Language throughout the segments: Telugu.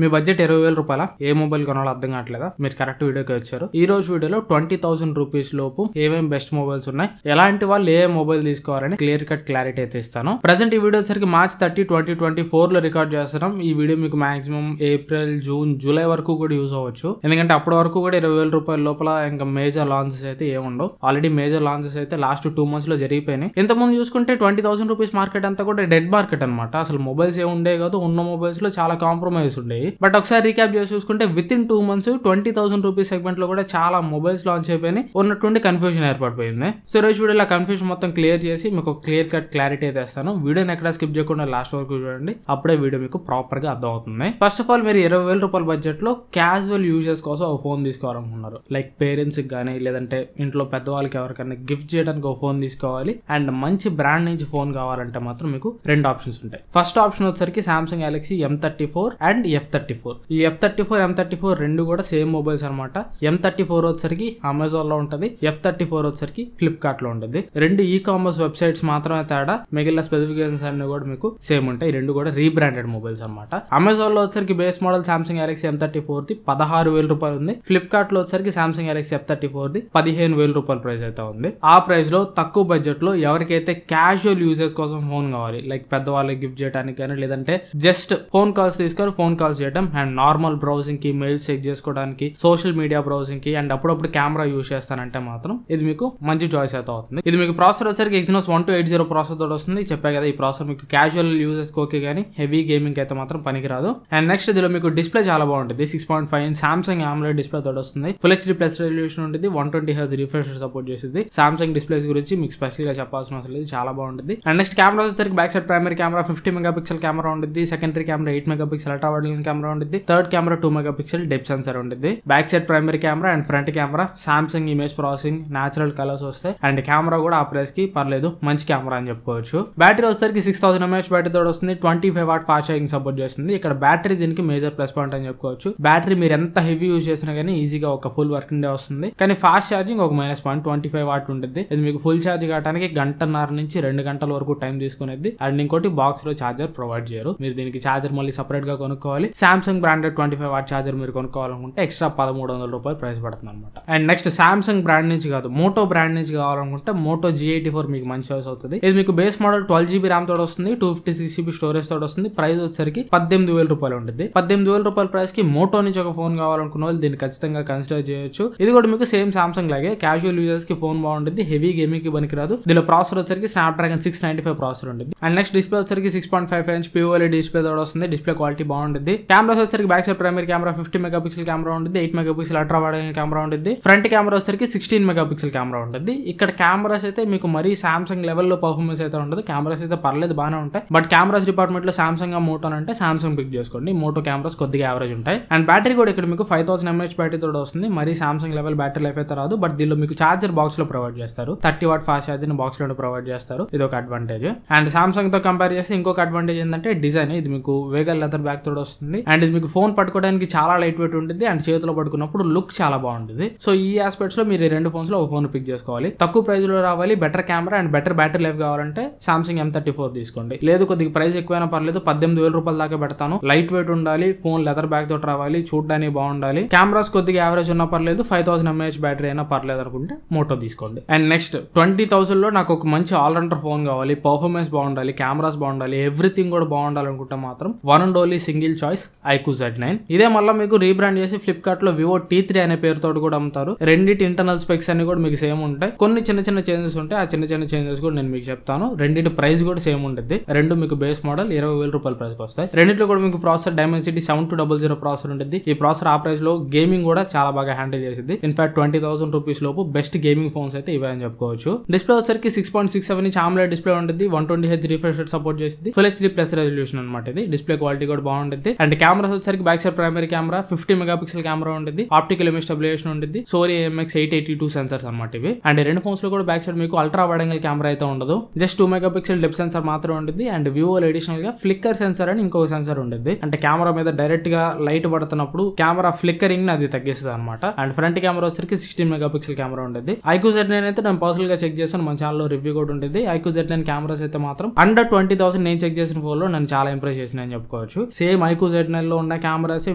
మీ బడ్జెట్ 20,000 రూపాయల ఏ మొబైల్ కొనాలో అర్థం కావట్లేదా? మీరు కరెక్ట్ వీడియోకి వచ్చారు. ఈ రోజు వీడియోలో 20,000 రూపీస్ లోపు ఏమేమి బెస్ట్ మొబైల్స్ ఉన్నాయి, ఎలాంటి వాళ్ళు ఏ మొబైల్ తీసుకోవాలని క్లియర్ కట్ క్లారిటీ అయితే ఇస్తాను. ప్రజెంట్ ఈ వీడియో వచ్చరికి మార్చ్ 30, 2024 లో రికార్డ్ చేస్తున్నాం. ఈ వీడియో మీకు మాక్సిమం ఏప్రిల్, జూన్, జూలై వరకు కూడా యూజ్ అవ్వచ్చు. ఎందుకంటే అప్పటి వరకు కూడా 20,000 రూపాయల లోపల ఇంకా మేజర్ లాంచెస్ అయితే ఏముండవు. ఆల్రెడీ మేజర్ లాంచెస్ అయితే లాస్ట్ 2 months లో జరిగిపోయినాయి. ఇంతకుముందు చూసుకుంటే 20,000 రూపీస్ మార్కెట్ అంతా కూడా డెడ్ మార్కెట్ అనమాట. అసలు మొబైల్స్ ఏ ఉండే కాదు, ఉన్న మొబైల్స్ లో చాలా కాంప్రమైజ్ ఉండేవి. బట్ ఒకసారి రీక్యాప్ చేసి చూసుకుంటే with in 2 months 20,000 rupees segment లో కూడా చాలా మొబైల్స్ లాంచ్ అయిపోయినాయి. ఉన్నటువంటి కన్ఫ్యూజన్ ఏర్పడిపోయింది. సో రోజు వీడియోలో కన్ఫ్యూజన్ మొత్తం క్లియర్ చేసి మీకు క్లియర్ కట్ క్లారిటీ అయితే ఇస్తాను. వీడియోని ఎక్కడ స్కిప్ చేయకుండా లాస్ట్ వరకు చూడండి, అప్పుడే వీడియో మీకు ప్రాపర్ గా అర్థం అవుతుంది. ఫస్ట్ ఆఫ్ ఆల్, మీరు 20,000 రూపాయల బడ్జెట్ లో క్యాజువల్ యూజర్స్ కోసం ఒక ఫోన్ తీసుకోవాలనుకున్నారు. లైక్ పేరెంట్స్ కి కానీ, లేదంటే ఇంట్లో పెద్దవాళ్ళకి ఎవరికైనా గిఫ్ట్ చేయడానికి ఒక ఫోన్ తీసుకోవాలి అండ్ మంచి బ్రాండ్ నుంచి ఫోన్ కావాలంటే మాత్రం మీకు 2 ఆప్షన్స్ ఉంటాయి. ఫస్ట్ ఆప్షన్ వచ్చరికి Samsung Galaxy M34 and F34. ఈ F34, M34 రెండు కూడా సేమ్ మొబైల్స్ అనమాట. M34 వచ్చరికి అమెజాన్ లో ఉంటది, F34 వచ్చరికి ఫ్లిప్కార్ట్ లో ఉంటుంది. రెండు ఈ కామర్స్ వెబ్సైట్స్ మాత్రమే తేడా, మిగిలిన స్పెసిఫికేషన్స్ అన్ని కూడా మీకు సేమ్ ఉంటాయి. రెండు కూడా రీబ్రాండెడ్ మొబైల్స్ అనమాట. అమెజాన్ లో వచ్చరికి base model Samsung Galaxy M34 the 16,000 రూపాయలు ఉంది. ఫ్లిప్కార్ట్ లో వచ్చరికి సామ్సంగ్ గెలాక్సీ F34 ది 15,000 రూపాయల ప్రైస్ అయితే ఉంది. ఆ ప్రైస్ లో తక్కువ బడ్జెట్ లో ఎవరికైతే క్యాజువల్ యూజర్స్ కోసం ఫోన్ కావాలి, లైక్ పెద్దవాళ్ళకి గిఫ్ట్ చేయడానికి కానీ, లేదంటే జస్ట్ ఫోన్ కాల్స్ తీసుకొని ఫోన్ కాల్స్ చేయడం అండ్ నార్మల్ బ్రౌజింగ్ కి, మెయిల్స్ చెక్ చేసుకోవడానికి, సోషల్ మీడియా బ్రౌజింగ్ కి అండ్ అప్పుడప్పుడు కెమెరా యూజ్ చేస్తానంటే మాత్రం ఇది మీకు మంచి చాయిస్ అయితే అవుతుంది. ఇది మీకు ప్రాసెసర్ వచ్చరికి Exynos 1280 ప్రాసెసర్ తోటి వస్తుంది. చెప్పా కదా, ఈ ప్రాసెసర్ మీకు క్యాజువల్ యూజర్స్ ఓకే కానీ హెవీ గేమింగ్ అయితే మాత్రం పనికిరాదు. అండ్ నెక్స్ట్ ఇందులో మీకు డిస్ప్లే చాలా బాగుంటుంది. 6.5 ఇంచ్ సామ్సంగ్ AMOLED డిస్ప్లే తోటి వస్తుంది. ఫుల్ HD ప్లస్ రెజల్యూషన్ ఉంటుంది. 120 Hz రిఫ్రెష్ సపోర్ట్ చేస్తుంది. సామ్సంగ్ డిస్ప్లే గురించి మీకు స్పెషల్ గా చెప్పాల్సిన అవసరం లేదు, చాలా బాగుంటుంది. అండ్ నెక్స్ట్ కెమెరా వచ్చరికి back side primary camera 50 megapixel camera ఉంటుంది. Secondary camera 8 megapixel ultra wide lens camera ఉంటుంది. Third camera 2 megapixel depth sensor ఉంటుంది. Back side primary camera and front camera Samsung image processing, natural colours వస్తాయి. అండ్ కెమెరా కూడా ఆ ప్రైస్ కి పర్లేదు, మంచి కెమెరా అని చెప్పుకోవచ్చు. బ్యాటరీ వచ్చరికి 6000 mAh బ్యాటరీ తోటి వస్తుంది. 25 వాట్ ఫాస్ట్ ఛార్జింగ్ సపోర్ట్ చేస్తుంది. ఇక్కడ బ్యాటరీ దీనికి మేజర్ ప్లస్ పాయింట్ అని చెప్పుకోవచ్చు. బ్యాటరీ మీరు ఎంత హెవీ యూజ్ చేసినా కానీ ఈజీగా ఒక ఫుల్ వర్కింగ్ డే వస్తుంది. కానీ ఫాస్ట్ ఛార్జింగ్ ఒక మైనస్ పాయింట్, 25 వాట్ ఉంటుంది. ఇది మీకు ఫుల్ ఛార్జ్ కావడానికి 1.5 నుంచి 2 గంటల వరకు టైం తీసుకునేది. అండ్ ఇంకోటి బాక్స్ లో ఛార్జర్ ప్రొవైడ్ చేయరు. మీరు దీనికి ఛార్జర్ మళ్ళీ సపరేట్ గా కొనుక్కోవాలి. సామ్సంగ్ బ్రాండెడ్ 25 వాట్ ఛార్జర్ మీరు కొనుక్కోవాలనుకుంటే ఎక్స్ట్రా 1,300 రూపాయలు ప్రైస్ పడుతుంది అనమాట. అండ్ నెక్స్ట్ సామ్సంగ్ బ్రాండ్ నుంచి కాదు, మోటో బ్రాండ్ నుంచి కావాలనుకుంటే మోటో G84 మీకు మంచి చాయిస్ అవుతుంది. ఇది మీకు బేస్ మోడల్ 12GB ర్యామ్ తోటి వస్తుంది. 256GB స్టోరేజ్ తోటి వస్తుంది. ప్రైస్ వచ్చరికి 18,000 రూపాయలు ఉంటుంది. 18,000 రూపాయల ప్రైస్ కి మోటో నుంచి ఒక ఫోన్ కావాలనుకున్న వాళ్ళు దీన్ని ఖచ్చితంగా కన్సిడర్ చేయొచ్చు. ఇది కూడా మీకు సేమ్ సామ్సంగ్ లాగే క్యాజువల్ యూజర్స్ కి ఫోన్ బాగుంటుంది, హెవీ గేమింగ్ కి పనికిరాదు. దీనిలో ప్రాసెసర్ వచ్చరికి స్నాప్డ్రాగన్ 695 ప్రాసెసర్ ఉంటుంది. అండ్ నెక్స్ట్ డిస్ప్లే వచ్చరికి 6.5 ఇంచ్ QLED డిస్ప్లే తోటి వస్తుంది. డిస్ప్లే క్వాలిటీ బాగుంటుంది. కెమెరాస్ వచ్చరికి back side primary camera 50 megapixel camera ఉంటుంది. 8 megapixel ultra wide angle camera ఉంటుంది. ఫ్రంట్ కెమెరా వచ్చరికి 16 మెగాపిక్సెల్ కెమెరా ఉంటుంది. ఇక్కడ కెమెరాస్ అయితే మీకు మరీ సామ్సంగ్ లెవెల్లో పర్ఫార్మెన్స్ అయితే ఉండదు. కెమెరాస్ అయితే పర్లేదు, బాగానే ఉంటాయి. బట్ కెమెరాస్ డిపార్ట్మెంట్ లో సామ్సంగ్ మోటో అంటే సామ్సంగ్ పిక్ చేసుకోండి. మోటో కెమెరాస్ కొద్దిగా యావరేజ్ ఉంటాయి. అండ్ బ్యాటరీ కూడా ఇక్కడ మీకు 5000 mAh బ్యాటరీ తోటి వస్తుంది. మరీ సామ్సంగ్ లెవెల్ బ్యాటరీ లైఫ్ అయితే రాదు. బట్ దీనిలో మీకు చార్జర్ బాక్స్ లో ప్రొవైడ్ చేస్తారు. 30 వాట్ ఫాస్ట్ ఛార్జర్ బాక్స్ లో ప్రొవైడ్ చేస్తారు. ఇది ఒక అడ్వాంటేజ్. అండ్ సామ్సంగ్ తో కంపేర్ చేస్తే ఇంకొక అడ్వాంటేజ్ ఏంటంటే డిజైన్. ఇది మీకు వేగల్ లెదర్ బ్యాగ్ తోటి వస్తుంది. అండ్ ఇది మీకు ఫోన్ పట్టుకోవడానికి చాలా లైట్ వెయిట్ ఉంటుంది. అండ్ చేతిలో పట్టుకున్నప్పుడు లుక్ చాలా బాగుంటుంది. సో ఈ ఆస్పెక్ట్స్ లో మీరు 2 ఫోన్స్ లో ఒక ఫోన్ పిక్ చేసుకోవాలి. తక్కువ ప్రైస్ లో రావాలి, better camera and better battery life కావాలంటే సామ్సంగ్ M34 తీసుకోండి. లేదు కొద్దిగా ప్రైస్ ఎక్కువైనా పర్లేదు, 18,000 రూపాయల దాకా పెడతాను. లైట్ వెయిట్ ఉండాలి, ఫోన్ లెదర్ బ్యాగ్ తోటి రావాలి, చూడడానికి బాగుండాలి, కెమెరాస్ కొద్దిగా యావరేజ్ ఉన్నా పర్లేదు, 5000 mAh బ్యాటరీ అయినా పర్లేదు అనుకుంటే మోటో తీసుకోండి. అండ్ నెక్స్ట్ 20,000 లో నాకు ఒక మంచి ఆల్రౌండర్ ఫోన్ కావాలి, పర్ఫార్మెన్స్ బాగుండాలి, కెమెరాస్ బాగుండాలి, ఎవ్రీథింగ్ కూడా బాగుండాలి అనుకుంటే మాత్రం one and only single choice iQOO Z9. ఇదే మళ్ళీ మీకు రీబ్రాండ్ చేసి ఫ్లిప్కార్ట్ లో Vivo T3 అనే పేరుతో కూడా అమ్ముతారు. రెండింటి ఇంటర్నల్ స్పెక్స్ అన్ని కూడా మీకు సేమ్ ఉంటాయి. కొన్ని చిన్న చిన్న చేంజెస్ ఉంటాయి. ఆ చిన్న చిన్న చేంజెస్ కూడా నేను మీకు చెప్తాను. రెండింటి ప్రైస్ కూడా సేమ్ ఉంటుంది. రెండు మీకు బేస్ మోడల్ 20,000 రూపాయల ప్రైస్ వస్తాయి. రెండింటిలో కూడా మీకు ప్రాసెసర్ Dimensity 7200 ప్రాసెసర్ ఉంటుంది. ఈ ప్రాసెసర్ ఆ ప్రైస్ లో గేమింగ్ కూడా చాలా బాగా హ్యాండిల్ చేసింది. ఇన్ఫాక్ట్ 20,000 రూపీస్ లోపు బెస్ట్ గేమింగ్ ఫోన్స్ అయితే ఇవే అని చెప్పుకోవచ్చు. డిస్ప్లే వచ్చరికి 6.67 ఇంచ్ AMOLED డిస్ప్లే ఉంటుంది. 120 Hz రిఫ్రెష్ రేట్ సపోర్ట్ చేసింది. ఫుల్ HD ప్లస్ రెజల్యూషన్ అనమాట. ఇది డిస్ప్లే క్వాలిటీ కూడా బాగుంటుంది. అండ్ కెమెరాస్ వచ్చరికి back side primary camera 50 megapixel camera ఉంటుంది. ఆప్టికల్ ఇమేజ్ స్టెబిలైజేషన్ ఉంటుంది. Sony IMX882 సెన్సర్స్ అనమాట ఇవి. అండ్ 2 ఫోన్స్ లో కూడా బ్యాక్ సైడ్ మీకు అల్ట్రా వైడ్ యాంగిల్ కెమెరా అయితే ఉండదు. జస్ట్ 2 మెగాపిక్సెల్ డెప్త్ సెన్సర్ మాత్రమే ఉంటుంది. అండ్ Vivo అడిషనల్ గా ఫ్లిక్కర్ సెన్సర్ అని ఇంకొక సెన్సర్ ఉంటుంది. అంటే కెమెరా మీద డైరెక్ట్ గా లైట్ పడుతున్నప్పుడు కెమెరా ఫ్లిక్కరింగ్ అది తగ్గిస్తుంది అనమాట. అండ్ ఫ్రంట్ కెమెరా వచ్చరికి 16 మెగాపిక్సెల్ కెమెరా ఉంటుంది. iQOO Z9 అయితే నేను పర్సనల్ గా చెక్ చేస్తాను, మన ఛానల్ లో రివ్యూ కూడా ఉంటుంది. iQOO Z9 కెమెరాస్ అయితే మాత్రం అండర్ 20,000 నేను చెక్ చేసిన ఫోన్ లో నన్ను చాలా ఇంప్రెస్ చేసిన అని చెప్పుకోవచ్చు. సేమ్ iQOO Z9 లో ఉన్న కెమెరాస్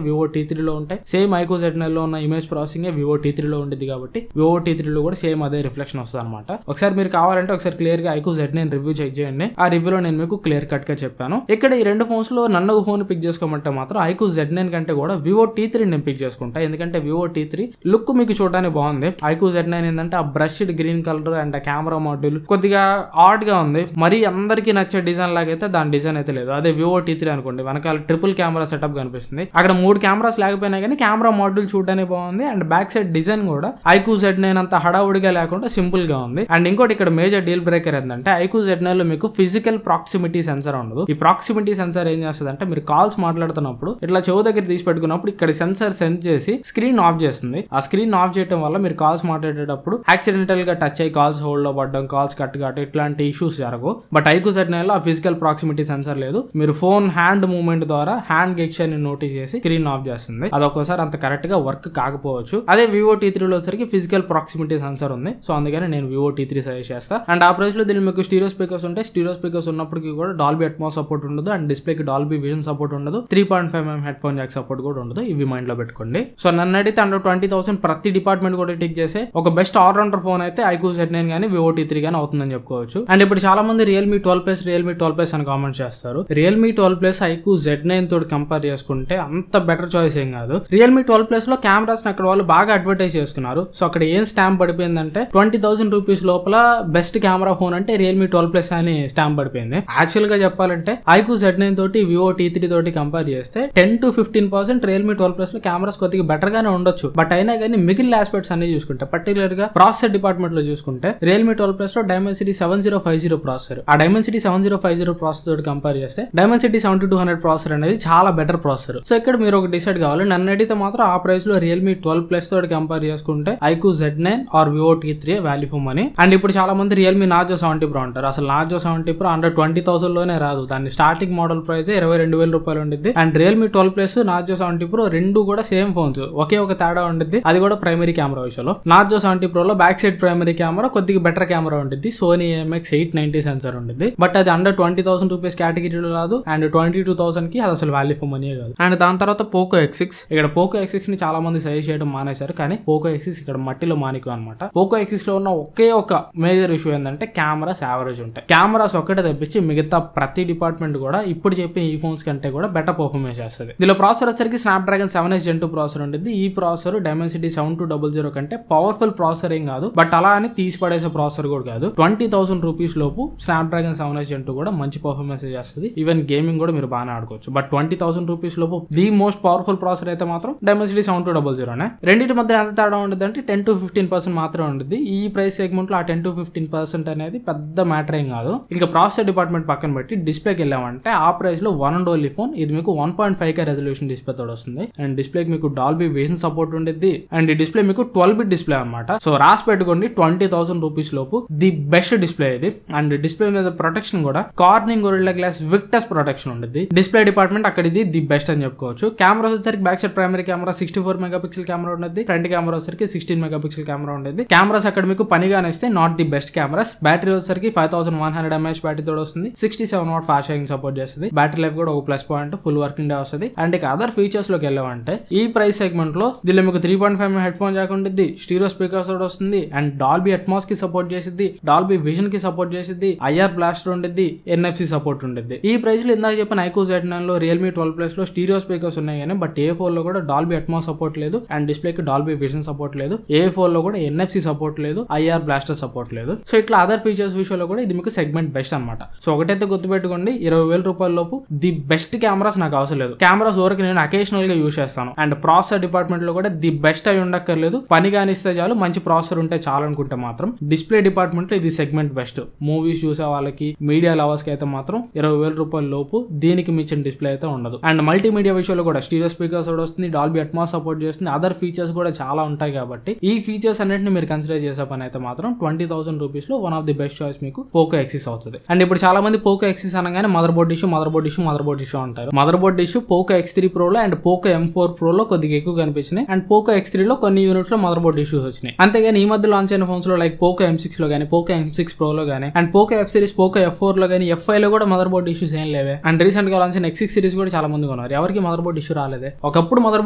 Vivo T3 లో ఉంటాయి. సేమ్ iQOO Z9 లో ఉన్న ఇమేజ్ ప్రాసెసింగ్ Vivo T3 లో ఉండేది కాబట్టి Vivo T3 లో కూడా సేమ్ అదే రిఫ్లెక్షన్ వస్తుంది అనమాట. ఒకసారి మీరు కావాలంటే ఒకసారి క్లియర్ గా iQOO Z9 రివ్యూ చెక్ చేయండి. ఆ రివ్యూలో నేను మీకు క్లియర్ కట్ గా చెప్పాను. ఇక్కడ ఈ రెండు ఫోన్స్ లో నన్ను ఫోన్ పిక్ చేసుకోమంటే మాత్రం iQOO Z9 కంటే కూడా Vivo T3 నేను పిక్ చేసుకుంటా. ఎందుకంటే Vivo T3 లుక్ మీకు చూడడానికి బాగుంది. iQOO Z9 ఏంటంటే ఆ బ్రష్డ్ గ్రీన్ కలర్ అండ్ ఆ కెమెరా మాడ్యూల్ కొద్దిగా ఆడ్ గా ఉంది. మరి అందరికి నచ్చే డిజైన్ లాగైతే దాని డిజైన్ అయితే లేదు. అదే Vivo T3 అనుకోండి, వెనకాల ట్రిపుల్ కెమెరా సెటప్ కనిపిస్తుంది. అక్కడ 3 కెమెరాస్ లేకపోయినా కానీ కెమెరా మాడ్యూల్ చూడడానికి బాగుంది. అండ్ బ్యాక్ సైడ్ డిజైన్ కూడా iQOO Z9 అంత హడావుడిగా లేకుండా సింపుల్ గా ఉంది. అండ్ ఇంకోటి ఇక్కడ మేజర్ డీల్ బ్రేకర్ ఏంటంటే iQOO Z9 లో మీకు ఫిజికల్ ప్రాక్సిమిటీ సెన్సర్ ఉండదు. ఈ ప్రాక్సిమిటీ సెన్సర్ ఏం చేస్తుంది అంటే మీరు కాల్స్ మాట్లాడుతున్నప్పుడు ఇట్లా చెవు దగ్గర తీసి పెట్టుకున్నప్పుడు ఇక్కడ సెన్సర్ సెన్స్ చేసి స్క్రీన్ ఆఫ్ చేస్తుంది. ఆ స్క్రీన్ ఆఫ్ చేయడం వల్ల మీరు కాల్స్ మాట్లాడేటప్పుడు యాక్సిడెంటల్ గా టచ్ అయ్యి కాల్స్ హోల్డ్ లో పడడం, కాల్స్ కట్ కావడం ఇట్లాంటి ఇష్యూస్ జరగవు. బట్ iQOO Z9 లో ఆ ఫిజికల్ ప్రాక్సిమిటీ సెన్సర్ లేదు. మీరు ఫోన్ హ్యాండ్ మూవ్మెంట్ ద్వారా హ్యాండ్ గెక్షన్ ని నోటీస్ చేసి స్క్రీన్ ఆఫ్ చేస్తుంది. అదొకసారి అంత కరెక్ట్ గా వర్క్ కాకపోవచ్చు. అదే Vivo T3 లో వచ్చరికి ఫిజికల్ ప్రాక్సిమిటీ సెన్సర్ ఉంది. సో అందుకని నేను Vivo T3 సజెస్ట్ చేస్తా. అండ్ ఆ ప్రైస్ లో దీనికి మీకు స్టీరియో స్పీకర్స్ ఉంటాయి. స్టీరియో స్పీకర్స్ ఉన్నప్పటికీ కూడా డాల్బీ అట్మాస్ సపోర్ట్ ఉండదు. అండ్ డిస్ప్లేకి డాల్బీ విజన్ సపోర్ట్ ఉండదు. 3.5mm head phone Jack support కూడా ఉండదు. ఇవి మైండ్ లో పెట్టుకోండి. సో నన్ను అడిగితే అండర్ 20,000 ప్రతి డిపార్ట్మెంట్ కూడా టిక్ చేసే ఒక బెస్ట్ ఆల్రౌండర్ ఫోన్ అయితే iQOO Z9 గానీ Vivo T3 గానీ అవుతుందని చెప్పుకోవచ్చు. అండ్ ఇప్పుడు చాలా మంది Realme 12+ అని కామెంట్ చేస్తారు. Realme 12+ iQOO Z9 తోటి కంపేర్ చేసుకుంటే అంత బెటర్ చాయిస్ ఏం కాదు. Realme 12+ లో కెమెరాస్ అక్కడ వాళ్ళు బాగా అడ్వర్టైజ్ చేసుకున్నారు. సో అక్కడ ఏం స్టాంప్ పడిపోయిందంటే 20,000 రూపీస్ లోపల బెస్ట్ కెమెరా ఫోన్ అంటే Realme 12+ అని స్టాంప్ పడిపోయింది. యాక్చువల్ గా చెప్పాలంటే iQOO Z9 తోటి Vivo T3 తోటి కంపేర్ చేస్తే 10-15% Realme 12+ లో కెమెరాస్ కొద్దిగా బెటర్ గానే ఉండొచ్చు. బట్ అయినా కానీ మిగిలిన ఆస్పెక్ట్స్ అన్ని చూసుకుంటే పర్టికులర్ గా ప్రాసెసర్ డిపార్ట్మెంట్ లో చూసుకుంటే Realme 12+ లో Dimensity 7050 ప్రాసెసర్, ఆ Dimensity 7050 ప్రాసెసర్ తోటి కంపేర్ చేస్తే Dimensity 7200 ప్రాసెసర్ అనేది చాలా బెటర్ ప్రాసెసర్. సో ఇక్కడ మీరు ఒక డిసైడ్ కావాలి. నన్ను అడిగితే మాత్రం ఆ ప్రైస్ లో Realme 12+ తోటి కంపేర్ చేసుకుంటే iQOO Z9 or Vivo T3 value for money. And ఇప్పుడు చాలా మంది Realme Narzo 70 Pro అంటారు. అసలు Narzo 70 Pro అండర్ 20,000 లోనే రాదు. దాని స్టార్టింగ్ మోడల్ ప్రైస్ 22,000 రూపాయలు ఉండిద్ది. అండ్ Realme 12+ Narzo 70 Pro రెండు కూడా సేమ్ ఫోన్స్, ఒకే ఒక తేడా ఉండిద్ది. అది కూడా ప్రైమరీ కెమెరా విషయంలో. Narzo 70 Pro లో బ్యాక్ సైడ్ ప్రైమరీ కెమెరా కొద్దిగా బెటర్ కెమెరా ఉండిద్ది. Sony IMX890 సెన్సర్ ఉండిద్ది. బట్ అది అండర్ 20,000 రూపీస్ కేటగిరీలో రాదు. అండ్ 22,000 కి అది అసలు వాల్యూ ఫర్ మనీ కాదు. అండ్ దాని తర్వాత Poco X6. ఇక్కడ Poco X6 ని చాలా మంది సజెస్ట్ చేయడం మానేశారు. కానీ Poco X6 ఇక్కడ మట్టిలో మానికం అనమాట. Poco X6 లో ఉన్న ఒకే ఒక మేజర్ ఇష్యూ ఏంటంటే కెమెరాస్ యావరేజ్ ఉంటాయి. కెమెరాస్ ఒక్కటే తప్పించి మిగతా ప్రతి డిపార్ట్మెంట్ కూడా ఇప్పుడు చెప్పిన ఈ ఫోన్స్ కంటే కూడా బెటర్ పర్ఫార్మెన్స్ చేస్తుంది. దీనిలో ప్రాసెసర్ వచ్చరికి Snapdragon 7S Gen 2 ప్రాసెసర్ ఉంటుంది. ఈ ప్రాసెసర్ Dimensity 7200 కంటే పవర్ఫుల్ ప్రాసెసర్ ఏం కాదు. బట్ అలా అని తీసి పడేసే ప్రాసెసర్ కూడా కాదు. 20,000 రూపీస్ లోపు Snapdragon 7S Gen 2 కూడా మంచి పర్ఫార్మెన్స్ చేస్తుంది. ఈవెన్ గేమింగ్ కూడా మీరు బాగానే ఆడుకోవచ్చు. బట్ 20,000 రూపీస్ లోపు ది మోస్ట్ పవర్ఫుల్ ప్రాసెసర్ అయితే మాత్రం Dimensity 7200. రెండింటి మధ్య ఎంత తేడా ఉంటుంది అంటే 10-15% మాత్రమే ఉంటుంది. ఈ ప్రైస్ సెగ్మెంట్ లో ఆ 10-15% అనేది పెద్ద మ్యాటర్ ఏం కాదు. ఇంకా ప్రాసెసర్ డిపార్ట్మెంట్ పక్కన పెట్టి డిస్ప్లేకి వెళ్ళామంటే ఆ ప్రైస్ లో వన్ అండ్ ఓన్లీ ఫోన్. ఇది మీకు 1.5K రెజల్యూషన్ డిస్ప్లే తోడు వస్తుంది. అండ్ డిస్ప్లేకి మీకు డాల్బీ విజన్ సపోర్ట్ ఉండేది. అండ్ ఈ డిస్ప్లే మీకు 12-bit డిస్ప్లే అనమాట. సో రాసి పెట్టుకోండి 20,000 రూపీస్ లోపు ది బెస్ట్ డిస్ప్లే ఇది. అండ్ డిస్ప్లే మీద ప్రొటెక్షన్ కూడా Corning Gorilla Glass Victus protection ఉంటుంది. డిస్ప్లే డిపార్ట్మెంట్ అక్కడ ఇది ది బెస్ట్ అని చెప్పుకోవచ్చు. కెమెరా వచ్చేసరికి back side primary camera 64 megapixel camera ఉండేది. ఫ్రంట్ కెమెరా వచ్చేసరికి 16 మెగాపిక్సెల్ కెమెరా ఉండేది. కెమెరాస్ అక్కడ మీకు పనిగానే ఇస్తే not the best cameras. Battery వచ్చేసరికి 5100 mAh బ్యాటరీ తోడు వస్తుంది. 67 వాట్ ఫాస్ట్ ఛార్జింగ్ సపోర్ట్ చేస్తుంది. బ్యాటరీ లైఫ్ కూడా ఒక plus point, full working day వస్తుంది. అండ్ ఇక అదర్ ఫీచర్స్ లోకి వెళ్ళామంటే ఈ ప్రైస్ సెగ్మెంట్ లో దీనిలో మీకు 3.5mm హెడ్ ఫోన్ జాక్ ఉంటుంది. స్టీరియో స్పీకర్స్ తోడు వస్తుంది. అండ్ డాల్బీ అట్మాస్ కి సపోర్ట్ చేసిద్ది. డాల్బీ విజన్ కి సపోర్ట్ చేసిద్ది. IR బ్లాస్టర్ ఉండిద్ది. NFC సపోర్ట్ ఉండిద్ది. ఈ ప్రైస్ లో ఇందాక చెప్పిన iQOO Z9 లో Realme 12+ లో స్టీరియో స్పీకర్స్ ఉన్నాయి కానీ బట్ A4 లో కూడా డాల్బీ అట్మాస్ సపోర్ట్ లేదు. అండ్ డిస్ప్లే కి డాల్బీ విజన్ సపోర్ట్ లేదు. A4 లో కూడా NFC సపోర్ట్ లేదు. IR బ్లాస్టర్ సపోర్ట్ లేదు. సో ఇట్లా అదర్ ఫీచర్స్ విషయంలో కూడా ఇది మీకు సెగ్మెంట్ బెస్ట్ అనమాట. సో ఒకటైతే గుర్తుపెట్టుకోండి, 20,000 రూపాయల లోపు ది బెస్ట్ కెమెరాస్ నాకు అవసరం లేదు. కెమెరాస్ వరకు నేను అకేషనల్ గా యూజ్ చేస్తాను. అండ్ ప్రాసెసర్ డిపార్ట్మెంట్ లో కూడా ది బెస్ట్ అయి ఉండక్కర్లేదు. పని కానిస్తే చాలు, మంచి ప్రాసెసర్ ఉంటే చాలు అనుకుంటే మాత్రం డిస్ప్లే డిపార్ట్మెంట్ లో ఇది సెగ్మెంట్ బెస్ట్. మూవీస్ చూసే వాళ్ళకి, మీడియా లవర్స్ కి అయితే మాత్రం 20,000 రూపాయల లోపు దీనికి మించిన డిస్ప్లే అయితే ఉండదు. అండ్ మల్టీమీడియా విషయంలో కూడా స్టీరియో స్పీకర్స్ కూడా వస్తుంది. డాల్బీ అట్మాస్ సపోర్ట్ చేస్తుంది. అదర్ ఫీచర్స్ కూడా చాలా ఉంటాయి కాబట్టి ఈ ఫీచర్స్ అన్నింటిని మీరు కన్సిడర్ చేసే పని అయితే మాత్రం 20,000 రూపీస్ లో one of the best choice మీకు Poco X6 అవుతుంది. అండ్ ఇప్పుడు చాలా మంది Poco X6 అనగానే మదర్ బోర్డ్ ఇష్యూ అంటారు. Mother board issue Poco X3 Pro లో అండ్ Poco M4 Pro లో కొద్దిగా ఎక్కువ కనిపించినాయి. అండ్ Poco X3 లో కొన్ని యూనిట్స్ లో మదర్ బోర్డ్ ఇష్యూస్ వచ్చినాయి. అంతేగాని ఈ మధ్య లాంచ్ అయిన ఫోన్స్ లో లైక్ Poco M6 లో గానీ, Poco M6 Pro లో గానీ, and Poco F series, Poco F4 లో గానీ, F5 లో కూడా మదర్ బోర్డ్ ఇష్యూస్ ఏం లేవే. అండ్ రీసెంట్ గా లాంచ్ అయిన X6 సిరీస్ కూడా చాలా మంది కొన్నారు, ఎవరికి మదర్ బోర్డ్ ఇష్యూ రాలేదే. ఒకప్పుడు మదర్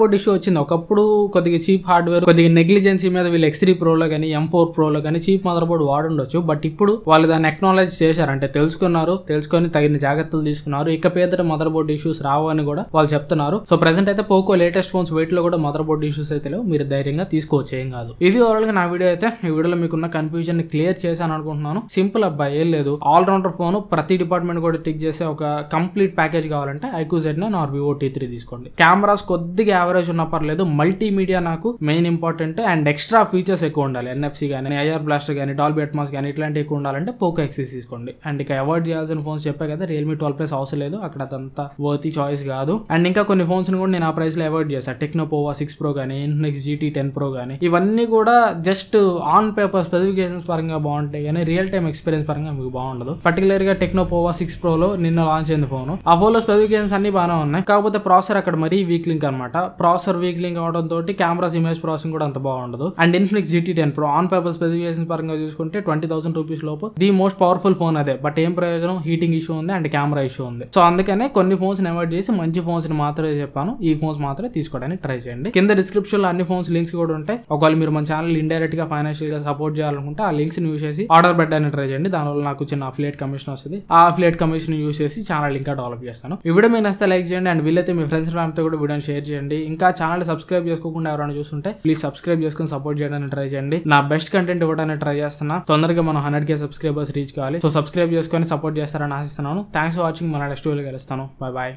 బోర్డ్ ఇష్యూ వచ్చింది, ఒకప్పుడు కొద్దిగా చీప్ హార్డ్వేర్, కొద్దిగా నెగ్లిజెన్సీ మీద వీళ్ళు X3 Proలో కానీ M4 Proలో కానీ చీప్ మదర్ బోర్డ్ వాడుండొచ్చు. బట్ ఇప్పుడు వాళ్ళు దాన్ని అక్నాలెడ్జ్ చేశారు, అంటే తెలుసుకొని తగిన జాగ్రత్తలు తీసుకున్నారు. ఇక పేదట మదర్ బోర్డ్ ఇష్యూస్ రావు అని కూడా వాళ్ళు చెప్తున్నారు. సో ప్రెసెంట్ అయితే పోకో లేటెస్ట్ ఫోన్స్ వెయిట్ లో కూడా మదర్ బోర్డ్ ఇష్యూస్ అయితే లేవు, మీరు ధైర్యంగా తీసుకోవచ్చు, ఏం కాదు. ఇది ఓవరాల్ గా నా వీడియో అయితే. ఈ వీడియోలో మీకున్న కన్ఫ్యూజన్ ని క్లియర్ చేశాను అనుకుంటున్నాను. సింపుల్ అబ్బాయి, ఏం లేదు. ఆల్ రౌండర్ ఫోన్, ప్రతి డిపార్ట్మెంట్ కూడా టిక్ చేసే ఒక కంప్లీట్ ప్యాకేజ్ కావాలంటే iQOO Z9 or Vivo T3 తీసుకోండి. కెమెరాస్ కొద్దిగా యావరేజ్ ఉన్నా పర్లేదు, మల్టీమీడియా నాకు main important and extra features ఎక్కువ ఉండాలి. NFC కానీ, IR బ్లాస్టర్ కానీ, Dolby Atmos కానీ ఇట్లాంటివి ఎక్కువ ఉండాలంటే పోకో X6 తీసుకోండి. అండ్ ఇక అవాయిడ్ చేయాల్సిన ఫోన్స్ చెప్పా కదా, Realme 12 Plus అవసరం లేదు, అక్కడ అదంతా వర్తీ చాయిస్ కాదు. అండ్ ఇంకా కొన్ని ఫోన్స్ ని కూడా నేను ఆ ప్రైస్ లో అవాయిడ్ చేశాను. Tecno Pova 6 Pro కానీ, Infinix GT 10 Pro కానీ, ఇవన్నీ కూడా జస్ట్ ఆన్ పేపర్ స్పెసిఫికేషన్స్ పరంగా బాగుంటాయి కానీ రియల్ టైమ్ ఎక్స్పీరియన్స్ పరంగా మీకు బాగుండదు. పర్టికులర్ గా Tecno Pova 6 Pro లో నిన్న లాంచ్ అయింది ఫోన్. ఆ ఫోన్ లో స్పెసిఫికేషన్స్ అన్ని బాగానే ఉన్నాయి, కాకపోతే ప్రాసెసర్ అక్కడ మరీ వీక్ లింక్ అనమాట. ప్రాసెసర్ వీక్ లింక్ అవడం తోటి కెమెరాస్ ఇమేజ్ ప్రాసెసింగ్ కూడా అంత బాగుండదు. And Infinix GT 10 Pro on paper specifications పరంగా చూసుకుంటే 20,000 రూపీస్ లోపు ది మోస్ట్ పవర్ఫుల్ ఫోన్ అదే. బట్ ఏం ప్రయోజనం, హీటింగ్ ఇష్యూ ఉంది అండ్ కెమెరా ఇష్యూ ఉంది. సో అందుకనే కొన్ని ఫోన్స్ అవాయిడ్ చేసి మంచి ఫోన్స్ ని మాత్రమే చెప్పాను. ఈ ఫోన్స్ మాత్రమే తీసుకోవడానికి ట్రై చేయండి. కింద డిస్క్రిప్షన్ లో అన్ని ఫోన్స్ లింక్స్ కూడా ఉంటాయి. ఒకవేళ మీరు మన ఛానల్ ఇండైరెక్ట్ గా ఫైనాన్షియల్ గా సపోర్ట్ చేయాలనుకుంటే ఆ లింక్స్ ని యూస్ చేసి ఆర్డర్ పెట్టడానికి ట్రై చేయండి. దానివల్ల నాకు చిన్న అఫిలియేట్ కమిషన్ వస్తుంది. ఆ అఫిలియేట్ కమిషన్ యూస్ చేసి ఛానల్ ఇంకా డెవలప్ చేస్తాను. ఈ వీడియో మీరు నచ్చితే లైక్ చేయండి అండ్ వీలైతే మీ ఫ్రెండ్స్ ఫ్యామిలీతో కూడా వీడియోని షేర్ చేయండి. ఇంకా ఛానల్ సబ్స్క్రైబ్ చేసుకోకుండా ఎవరైనా చూస్తుంటే ప్లీజ్ సబ్స్క్రైబ్ చేసుకుని సపోర్ట్ చేయడానికి ట్రై చేయండి. నా బెస్ట్ కంటెంట్ ఇవ్వడానికి ట్రై చేస్తున్నా. తొందరగా మనం 100K సబ్స్క్రైబర్స్ రీచ్ కావాలి. సో సబ్స్క్రైబ్ చేసుకొని సపోర్ట్ చేస్తారని ఆశిస్తున్నాను. Thanks for watching. మన నెక్స్ట్ వీడియోలో కలుస్తాను. Bye bye.